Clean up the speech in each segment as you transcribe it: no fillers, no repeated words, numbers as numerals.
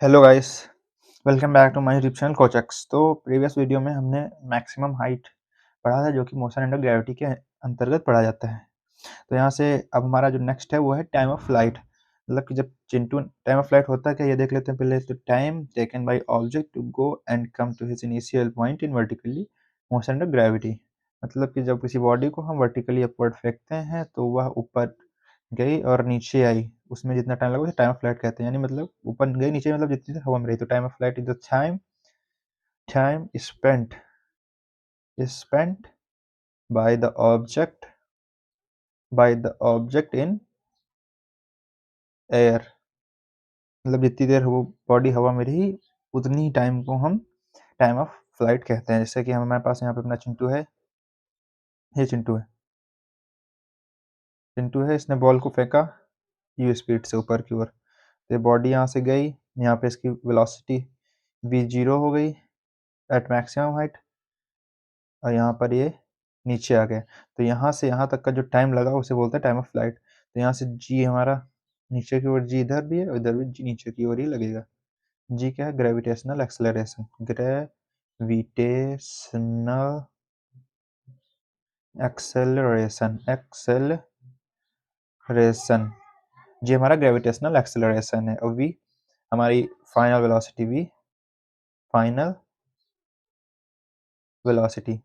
Hello guys, welcome back to my YouTube channel कोचेक्स। तो previous video में हमने मैक्सिमम हाइट पढ़ा था, जो कि मोशन अंडर ग्रेविटी के अंतर्गत पढ़ा जाता है। तो यहाँ से अब हमारा जो नेक्स्ट है वो है टाइम ऑफ फ्लाइट। मतलब कि जब चिंटू टाइम ऑफ फ्लाइट होता है क्या, ये देख लेते हैं पहले। तो time taken by object to go and come to his initial point in vertically motion under gravity. मतलब कि जब किसी बॉडी को हम वर्टिकली अपवर्ड फेंकते हैं तो वह ऊपर गई और नीचे आई, उसमें जितना टाइम लगा उसे टाइम ऑफ फ्लाइट कहते हैं। यानी मतलब ऊपर गई नीचे मतलब जितनी देर हवा में रही। तो time of flight is the time spent by the object in air. मतलब जितनी देर वो बॉडी हवा में रही उतनी ही टाइम को हम टाइम ऑफ फ्लाइट कहते हैं। जैसे कि हमारे पास यहाँ पे अपना चिंटू है, ये चिंटू है, इसने बॉल को फेंका यू स्पीड से ऊपर की ओर। तो बॉडी यहाँ से गई, यहाँ पे इसकी वेलोसिटी v जीरो हो गई एट मैक्सिमम हाइट, और यहाँ पर ये नीचे आ गया। तो यहाँ से यहाँ तक का जो टाइम लगा उसे बोलते हैं टाइम ऑफ फ्लाइट। तो यहाँ से जी हमारा नीचे की ओर, जी इधर भी है और इधर भी जी नीचे की ओर ही लगेगा। जी क्या है? Gravitational acceleration. ग्रेविटेशनल एक्सेलरेशन जी हमारा ग्रेविटेशनल एक्सेलरेशन है। और वी हमारी final velocity, we final velocity.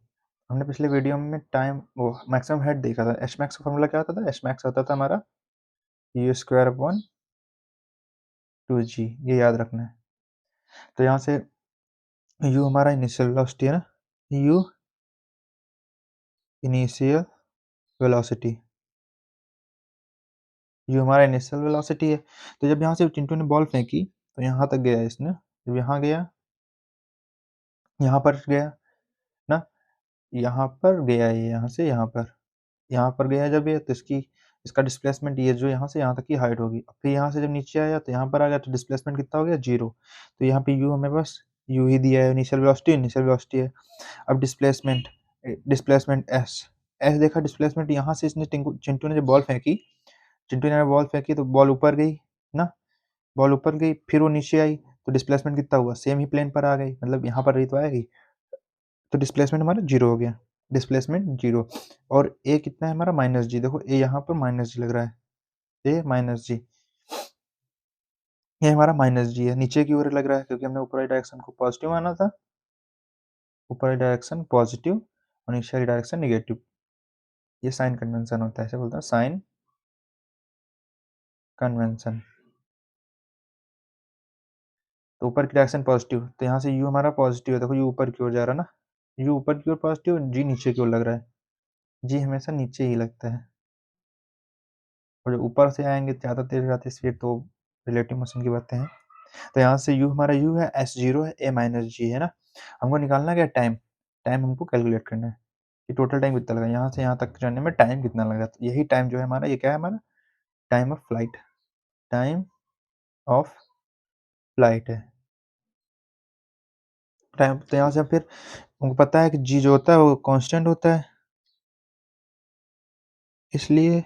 हमने पिछले वीडियो में टाइम वो मैक्सिमम हेड देखा था। एच मैक्स का फॉर्मूला क्या होता था? एच मैक्स होता था हमारा यू स्क्वायर अपॉन 2g, ये याद रखना है। तो यहाँ से u हमारा इनिशियल वेलोसिटी है ना, u इनिशियल वेलोसिटी, u हमारा इनिशियल वेलोसिटी है। तो जब यहाँ से चिंटू ने बॉल फेंकी तो यहाँ तक गया इसने, जब यहाँ गया, यहाँ पर गया ना, यहाँ पर गया ये, यहाँ से यहाँ पर गया जब ये, तो इसका डिस्प्लेसमेंट ये जो यहाँ से यहाँ तक की हाइट होगी। फिर यहाँ से जब नीचे आया तो यहाँ पर आ गया, तो डिस्प्लेसमेंट कितना हो गया? 0। तो यहाँ पे u हमें बस u ही दिया है, इनिशियल वेलोसिटी है। अब डिस्प्लेसमेंट एस देखा डिस्प्लेसमेंट। यहाँ से इसने चिंटू ने जब बॉल फेंकी तो बॉल ऊपर गई ना, बॉल ऊपर गई, फिर वो नीचे आई, तो डिस्प्लेसमेंट कितना हुआ? सेम ही प्लेन पर आ गई, मतलब यहाँ पर रही तो आएगी। तो डिस्प्लेसमेंट हमारा 0 हो गया, डिस्प्लेसमेंट 0। और ए कितना है हमारा? माइनस जी। देखो ए यहाँ पर माइनस जी लग रहा है, ए माइनस जी, ये हमारा माइनस जी है, नीचे की ओर लग रहा है क्योंकि हमने ऊपर वाली डायरेक्शन को पॉजिटिव माना था, ऊपर वाली डायरेक्शन पॉजिटिव और नीचे वाली डायरेक्शन निगेटिव। ये साइन कन्वेंशन होता है, ऐसे बोलते हैं साइन कन्वेंशन। तो ऊपर की डायरेक्शन पॉजिटिव, तो यहाँ से u हमारा पॉजिटिव है। देखो u ऊपर की ओर जा रहा है ना, u ऊपर की ओर पॉजिटिव, g नीचे की ओर लग रहा है। g हमेशा नीचे ही लगता है, और जब ऊपर से आएंगे ज़्यादा तेज ज़्यादा स्पीड, तो रिलेटिव मोशन की बातें हैं। तो यहाँ से u हमारा u है, s जीरो है, a माइनस जी है ना। हमको निकालना क्या? टाइम। टाइम हमको कैलकुलेट करना है कि टोटल टाइम कितना लगा, यहाँ से यहाँ तक जाने में टाइम कितना लगा। तो यही टाइम जो है हमारा, ये क्या है हमारा? Time of flight, time of flight है टाइम। तो यहाँ से फिर हमको पता है कि जी जो होता है वो कांस्टेंट होता है, इसलिए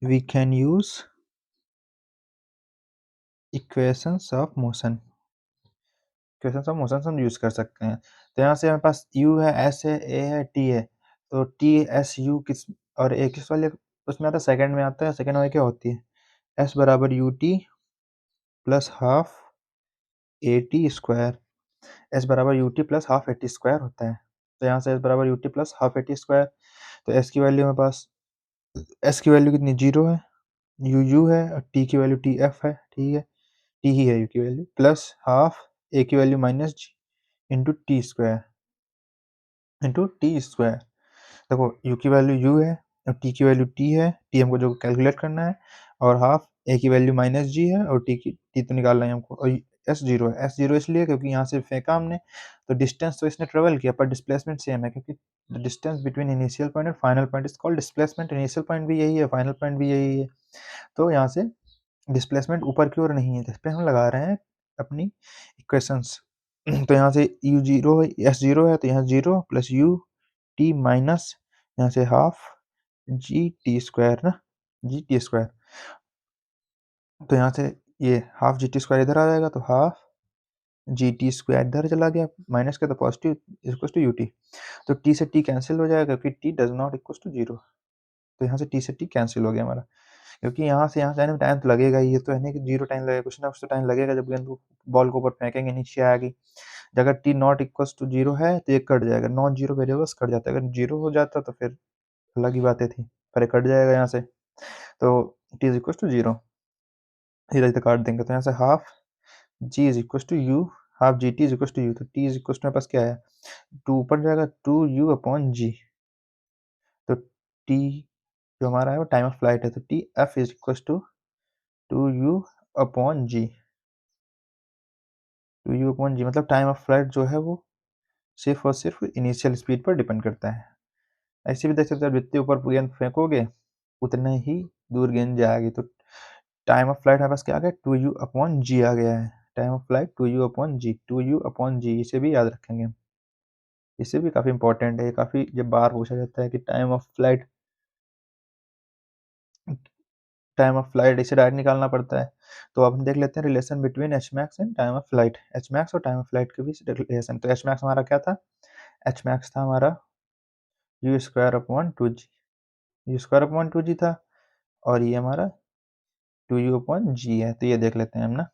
we can use equations of motion. Equations of motion हम यूज कर सकते हैं। तो यहाँ से हमारे पास u है, s है, a है, t है। तो t s u किस और a किस वाले उसमें आता है? सेकंड में आता है। सेकंड वाली क्या होती है? s बराबर u t plus half a t square. S बराबर u t plus half a t square होता है। तो यहाँ से एस बराबर u t plus half a t square. तो एस की वैल्यू हमारे पास, एस की वैल्यू कितनी? 0 है, यू है, और टी की वैल्यू टी एफ है, ठीक है, टी ही है यू की वैल्यू, प्लस हाफ ए की वैल्यू माइनस जी इंटू टी स्क्वायर, देखो यू की वैल्यू यू है और टी की वैल्यू टी है, टी हमको जो कैलकुलेट करना है, और हाफ ए की वैल्यू माइनस जी है और टी तो निकालना है हमको। और एस जीरो है, एस जीरो इसलिए क्योंकि यहाँ से फेंका हमने, तो डिस्टेंस तो इसने ट्रेवल किया पर डिस्प्लेसमेंट सेम है, क्योंकि the distance between initial point and final point is called displacement. Initial point भी यही है, फाइनल पॉइंट भी यही है। तो यहाँ से डिस्प्लेसमेंट ऊपर की ओर नहीं है, जिस पे हम लगा रहे हैं अपनी इक्वेशंस। तो यहाँ से यू जीरो है, एस जीरो है, तो यहाँ zero plus U T minus यहाँ से हाफ जी टी स्क्वायर ना, जी टी स्क्वायर। तो यहाँ से ये हाफ जी टी स्क्वायर इधर आ जाएगा, तो हाफ जी टी स्क्वायर इधर चला गया, माइनस का तो positive equal to u t. तो टी से टी कैंसिल हो जाएगा क्योंकि t does not equal to zero. तो यहाँ से टी से टी कैंसिल हो गया हमारा, क्योंकि यहाँ से आने में टाइम तो लगेगा ही, ये तो है नहीं कि जीरो टाइम लगेगा, कुछ ना कुछ तो टाइम लगेगा जब गेंद को बॉल को ऊपर फेंकेंगे नीचे आएगी। अगर t not equal to zero है तो ये कट जाएगा, नॉन जीरो वेरिएबल्स कट जाता है, अगर जीरो हो जाता तो फिर अलग ही बातें थी, पर ये कट जाएगा यहाँ से। तो t is equal to zero, इधर इधर काट देंगे, तो यहाँ से half g is equal to u, half g t is equal to u, तो टी इज इक्वल टू मेरे पास क्या है, टू ऊपर जाएगा, टू यू अपॉन जी। तो टी जो हमारा है वो टाइम ऑफ फ्लाइट है, तो T F is equal to u upon g. Two u upon g मतलब टाइम ऑफ फ्लाइट जो है वो सिर्फ और सिर्फ इनिशियल स्पीड पर डिपेंड करता है। ऐसे भी देख सकते हो, जितने ऊपर गेंद फेंकोगे उतने ही दूर गेंद जाएगी। तो टाइम ऑफ फ्लाइट हमारे पास क्या आ गया, टू यू अपॉन जी आ गया है, time of flight two u upon g, two u upon g, इसे भी याद रखेंगे हम। इसे भी काफ़ी इंपॉर्टेंट है, काफ़ी जब बार पूछा जाता है कि टाइम ऑफ फ्लाइट इसे डायरेक्ट निकालना पड़ता है। तो अब हम देख लेते हैं relation between h max and time of flight, h max और टाइम ऑफ फ्लाइट के बीच रिलेशन। तो एच मैक्स हमारा क्या था, एच मैक्स था हमारा u square upon two g, u square upon two g था, और ये हमारा टू यू अपॉन जी है। तो ये देख लेते हैं हम ना।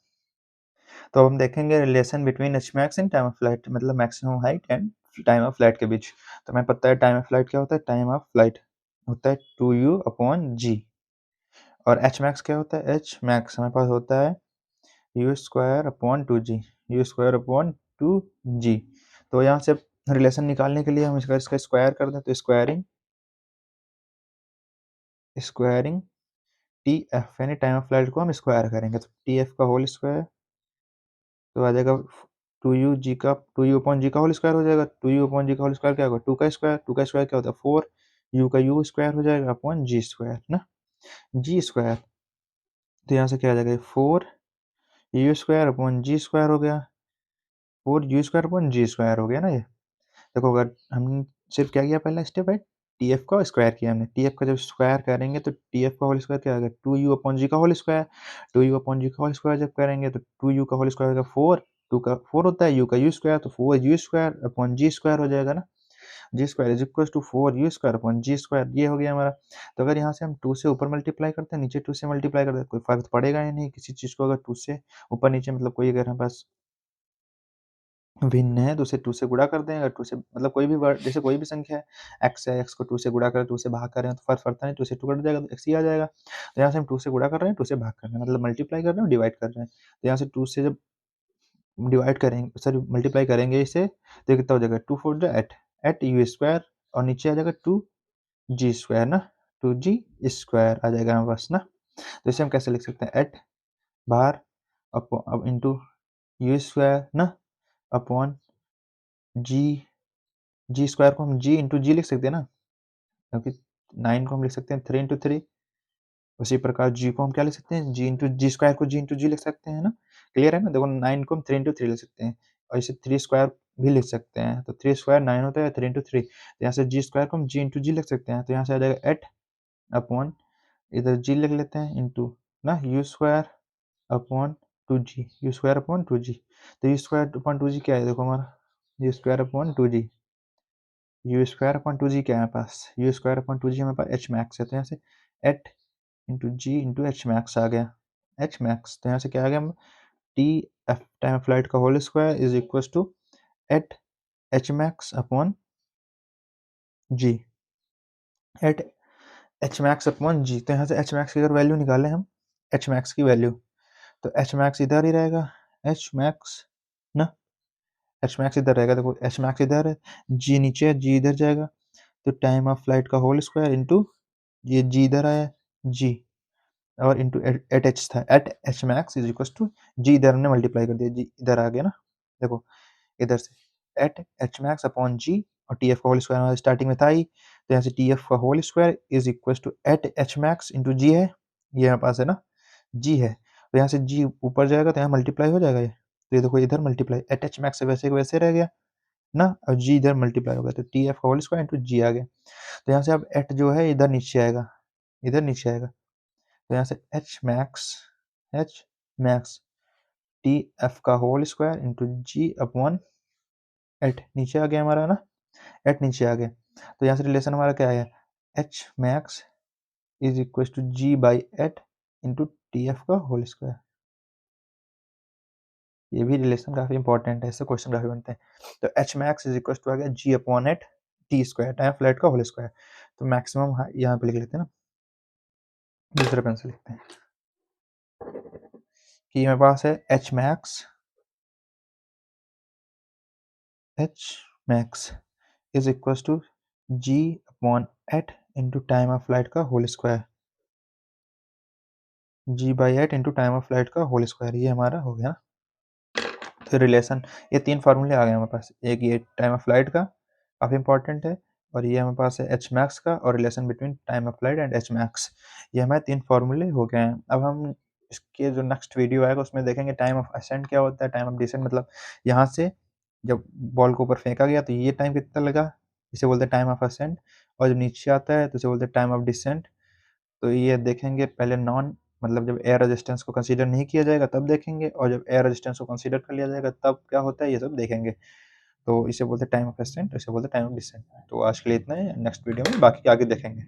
तो हम देखेंगे relation between h max and time of flight, मतलब maximum height and time of flight के बीच। तो हमें पता है टाइम ऑफ फ्लाइट क्या होता है, टाइम ऑफ फ्लाइट होता है टू यू अपॉन जी, और एच मैक्स क्या होता है, एच मैक्स हमारे पास होता है u square upon two g, u square upon two g. तो यहाँ से रिलेशन निकालने के लिए हम इसका स्क्वायर कर दें, तो स्क्वायरिंग स्क्वायरिंग टी एफ यानी टाइम ऑफ फ्लाइट को हम स्क्वायर करेंगे, तो टी एफ का होल स्क्वायर तो आ जाएगा टू यू जी का, टू यू अपॉन जी का होल स्क्वायर हो जाएगा, टू यू अपॉन जी का होल स्क्वायर क्या होगा, टू का स्क्वायर, टू का स्क्वायर क्या होता है फोर, यू का यू स्क्वायर हो जाएगा अपॉन जी स्क्वायर ना, जी स्क्वायर। तो यहाँ से क्या आ जाएगा, four u square upon g square हो गया, four u square upon g square हो गया ना ये। देखो अगर हम सिर्फ क्या किया पहला स्टेप है, टी एफ का स्क्वायर किया हमने, टी एफ का जब स्क्वायर करेंगे तो टी एफ का होल स्क्वायर क्या आएगा, टू यू अपॉन जी का whole square, two u upon g का होल स्क्वायर जब करेंगे तो टू यू का होल स्क्वायर होगा फोर, टू का फोर होता है, यू का यू स्क्वायर, तो four u square upon g square हो जाएगा ना, g square is equal to four u square upon g square, ये हो गया हमारा। तो अगर यहाँ से हम टू से ऊपर मल्टीप्लाई करते हैं, नीचे टू से मल्टीप्लाई करते हैं, कोई फर्क तो पड़ेगा ही नहीं किसी चीज़ को, अगर टू से ऊपर नीचे मतलब कोई अगर हमारे पास भिन्न है तो उसे 2 से गुणा कर दें, अगर 2 से मतलब कोई भी वर्ड जैसे कोई भी संख्या है, x है, x को 2 से गुणा करें, 2 से भाग करें तो फ़र्क पड़ता नहीं, 2 से 2 कट जाएगा तो x ही आ जाएगा। तो यहाँ से हम 2 से गुणा कर रहे हैं, 2 से भाग कर रहे हैं, मतलब मल्टीप्लाई कर रहे हैं और डिवाइड कर रहे हैं। तो यहाँ से 2 से जब डिवाइड करेंगे, सॉरी मल्टीप्लाई करेंगे इसे, तो ये कितना हो जाएगा, 2 4 जा 8, 8 यू स्क्वायर और नीचे आ जाएगा 2 जी स्क्वायर ना, 2 जी स्क्वायर आ जाएगा हमारे पास ना। तो इसे हम कैसे लिख सकते हैं, 8 बार अब इंटू यू स्क्वायर ना अपॉन जी, जी स्क्वायर को हम जी इंटू जी लिख सकते हैं ना, क्योंकि 9 को हम लिख सकते हैं 3 इंटू थ्री, उसी प्रकार जी को हम क्या लिख सकते हैं, जी इंटू जी स्क्वायर को जी इंटू जी लिख सकते हैं ना, क्लियर है ना। देखो 9 को हम 3 इंटू थ्री लिख सकते हैं, और इसे 3 स्क्वायर भी लिख सकते हैं, तो 3 स्क्वायर 9 होता है, 3 इंटू थ्री, तो यहाँ से जी स्क्वायर को हम जी इंटू जी लिख सकते हैं, तो यहाँ से आ जाएगा 8 अपॉन इधर जी लिख लेते हैं इंटू ना u square upon two g, u square upon two g. तो u square upon two g क्या है, देखो हमारा u square upon two g, u square upon two g क्या है हमारे पास, u square upon two g हमारे पास एच मैक्स है, तो यहाँ से eight into g into h max आ गया, एच मैक्स। तो यहाँ से क्या आ गया, t f time of flight का whole square is equal to eight h max upon g, eight h max upon g. तो यहाँ से एच मैक्स की अगर वैल्यू निकालें हम, एच मैक्स की वैल्यू, तो एच मैक्स इधर ही रहेगा, एच मैक्स ना, एच मैक्स इधर रहेगा, देखो एच मैक्स इधर है, जी नीचे है, जी इधर जाएगा, तो टाइम ऑफ फ्लाइट का होल स्क्वायर इंटू ये जी इधर आया, जी और इंटू एट एच था, eight h max is equal to g इधर हमने मल्टीप्लाई कर दिया, जी इधर आ गया ना, देखो इधर से eight h max upon g, और टी एफ का होल स्क्वायर हमारे स्टार्टिंग में था ही, तो यहाँ से टी एफ का whole square is equal to eight h max into g है, ये हमारे पास है ना, जी है, तो यहाँ से जी ऊपर जाएगा तो यहाँ मल्टीप्लाई हो जाएगा ये, तो ये देखो इधर मल्टीप्लाई एट एच मैक्स से वैसे के वैसे रह गया ना, और जी इधर मल्टीप्लाई हो गया, तो टी एफ का होल स्क्वायर इंटू जी आ गया। तो यहाँ से अब एट जो है इधर नीचे आएगा, इधर नीचे आएगा, तो यहाँ से एच मैक्स टी एफ का होल स्क्वायर इंटू जी अपॉन एट, नीचे आ गया हमारा ना, एट नीचे आ गया। तो यहाँ से रिलेशन हमारा क्या है, h max is equal to g by eight into t f का होल स्क्वायर। ये भी रिलेशन काफी इंपॉर्टेंट है, इससे क्वेश्चन काफी बनते हैं। तो h max is equal to आ गया g upon eight t square time flight का होल स्क्वायर। तो मैक्सिमम यहाँ पे लिख लेते हैं ना, दूसरे पेन से लिखते हैं कि मेरे पास है h max is equal to g upon eight into time of flight का whole square, g by eight into time of flight का होल स्क्वायर, ये हमारा हो गया। तो रिलेशन, ये तीन फार्मूले आ गए हमारे पास, एक ये टाइम ऑफ फ्लाइट का काफ़ी इंपॉर्टेंट है, और ये हमारे पास है एच मैक्स का और relation between time of flight and H max, ये हमारे तीन फार्मूले हो गए हैं। अब हम इसके जो नेक्स्ट वीडियो आएगा उसमें देखेंगे टाइम ऑफ असेंट क्या होता है, टाइम ऑफ डिसेंट, मतलब यहाँ से जब बॉल को ऊपर फेंका गया तो ये टाइम कितना लगा, इसे बोलते हैं टाइम ऑफ असेंट, और जब नीचे आता है तो इसे बोलते हैं टाइम ऑफ डिसेंट। तो ये देखेंगे पहले नॉन, मतलब जब एयर रेजिस्टेंस को कंसीडर नहीं किया जाएगा तब देखेंगे, और जब एयर रेजिस्टेंस को कंसीडर कर लिया जाएगा तब क्या होता है, ये सब देखेंगे। तो इसे बोलते हैं टाइम ऑफ असेंट, इसे बोलते हैं टाइम ऑफ डिसेंट। तो आज के लिए इतना है, नेक्स्ट वीडियो में बाकी आगे देखेंगे।